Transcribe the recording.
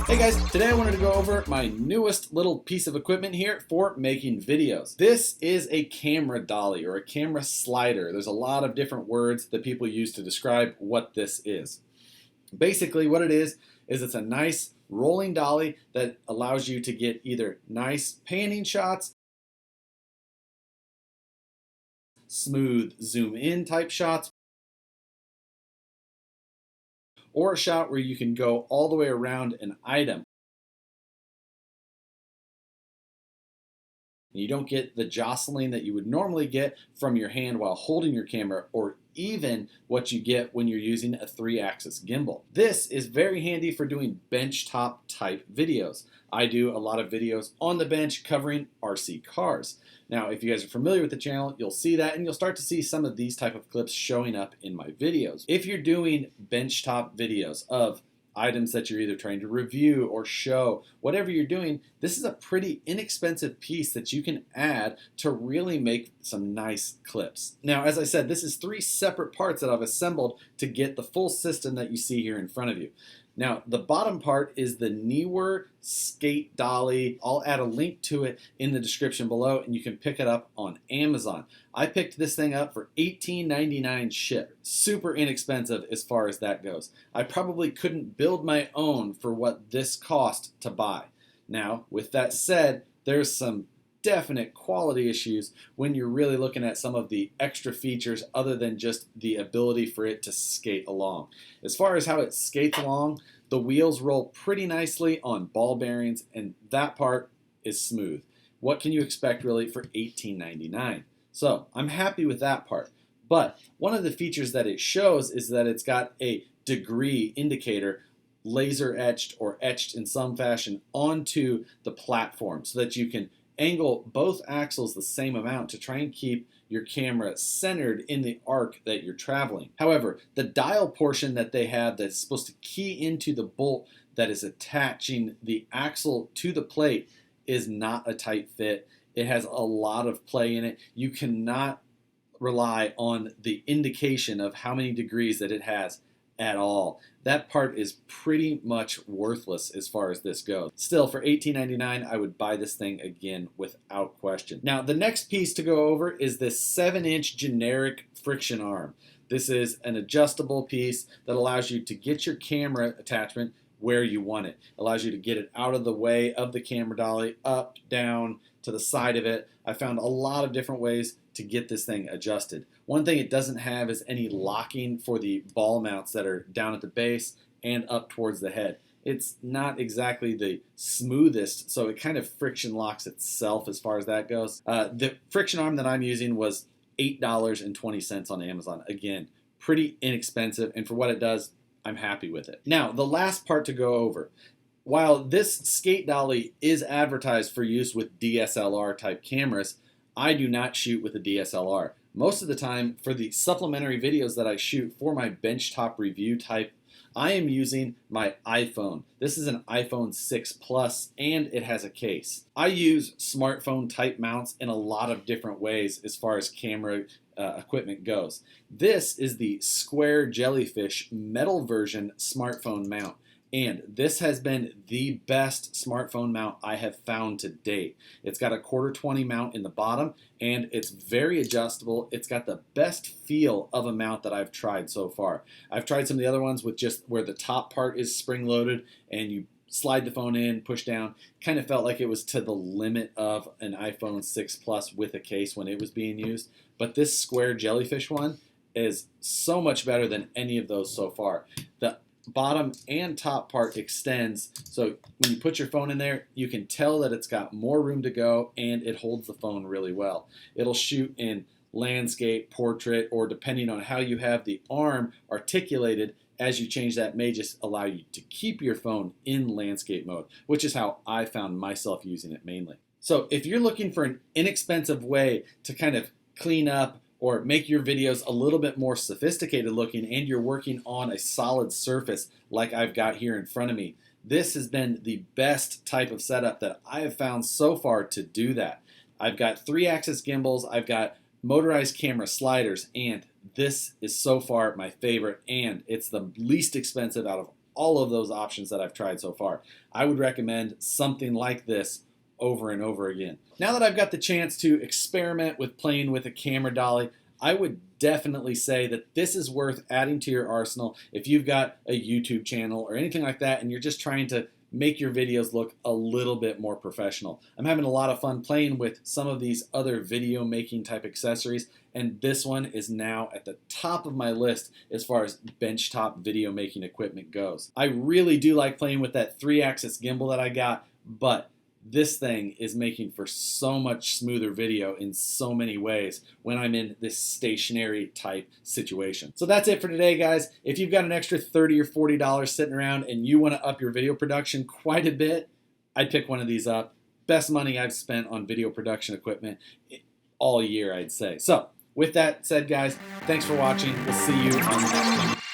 Hey guys, today I wanted to go over my newest little piece of equipment here for making videos. This is a camera dolly or a camera slider. There's a lot of different words that people use to describe what this is. Basically what it is it's a nice rolling dolly that allows you to get either nice panning shots, smooth zoom in type shots, or a shot where you can go all the way around an item. You don't get the jostling that you would normally get from your hand while holding your camera, or even what you get when you're using a 3-axis gimbal. This is very handy for doing benchtop type videos. I do a lot of videos on the bench covering RC cars. Now, if you guys are familiar with the channel, you'll see that, and you'll start to see some of these type of clips showing up in my videos. If you're doing benchtop videos of items that you're either trying to review or show, whatever you're doing, this is a pretty inexpensive piece that you can add to really make some nice clips. Now, as I said, this is 3 separate parts that I've assembled to get the full system that you see here in front of you. Now, the bottom part is the Newer Skate Dolly. I'll add a link to it in the description below, and you can pick it up on Amazon. I picked this thing up for $18.99 shipped. Super inexpensive as far as that goes. I probably couldn't build my own for what this cost to buy. Now, with that said, there's some definite quality issues when you're really looking at some of the extra features other than just the ability for it to skate along. As far as how it skates along, the wheels roll pretty nicely on ball bearings, and that part is smooth. What can you expect really for $18.99? So I'm happy with that part. But one of the features that it shows is that it's got a degree indicator laser etched or etched in some fashion onto the platform so that you can angle both axles the same amount to try and keep your camera centered in the arc that you're traveling. However, the dial portion that they have that's supposed to key into the bolt that is attaching the axle to the plate is not a tight fit. It has a lot of play in it. You cannot rely on the indication of how many degrees that it has at all. That part is pretty much worthless as far as this goes. Still, for $18.99, I would buy this thing again without question. Now, the next piece to go over is this 7-inch generic friction arm. This is an adjustable piece that allows you to get your camera attachment where you want it. Allows you to get it out of the way of the camera dolly, up, down, to the side of it. I found a lot of different ways to get this thing adjusted. One thing it doesn't have is any locking for the ball mounts that are down at the base and up towards the head. It's not exactly the smoothest, so it kind of friction locks itself as far as that goes. The friction arm that I'm using was $8.20 on Amazon. Again, pretty inexpensive, and for what it does, I'm happy with it. Now, the last part to go over. While this skate dolly is advertised for use with DSLR type cameras, I do not shoot with a DSLR. Most of the time, for the supplementary videos that I shoot for my benchtop review type, I am using my iPhone. This is an iPhone 6 Plus, and it has a case. I use smartphone type mounts in a lot of different ways as far as camera equipment goes. This is the square jellyfish metal version smartphone mount. And this has been the best smartphone mount I have found to date. It's got a 1/4-20 mount in the bottom, and it's very adjustable. It's got the best feel of a mount that I've tried so far. I've tried some of the other ones with just where the top part is spring-loaded and you slide the phone in, push down. Kind of felt like it was to the limit of an iPhone 6 Plus with a case when it was being used. But this square jellyfish one is so much better than any of those so far. The bottom and top part extends, so when you put your phone in there, you can tell that it's got more room to go, and it holds the phone really well. It'll shoot in landscape, portrait, or depending on how you have the arm articulated, as you change that may just allow you to keep your phone in landscape mode, which is how I found myself using it mainly. So if you're looking for an inexpensive way to kind of clean up or make your videos a little bit more sophisticated looking, and you're working on a solid surface like I've got here in front of me, this has been the best type of setup that I have found so far to do that. I've got 3-axis gimbals, I've got motorized camera sliders, and this is so far my favorite, and it's the least expensive out of all of those options that I've tried so far. I would recommend something like this over and over again. Now that I've got the chance to experiment with playing with a camera dolly, I would definitely say that this is worth adding to your arsenal if you've got a YouTube channel or anything like that and you're just trying to make your videos look a little bit more professional. I'm having a lot of fun playing with some of these other video making type accessories, and this one is now at the top of my list as far as benchtop video making equipment goes. I really do like playing with that 3-axis gimbal that I got, but this thing is making for so much smoother video in so many ways when I'm in this stationary type situation. So that's it for today, guys. If you've got an extra $30 or $40 sitting around and you want to up your video production quite a bit, I'd pick one of these up. Best money I've spent on video production equipment all year, I'd say. So with that said, guys, thanks for watching. We'll see you on the next one.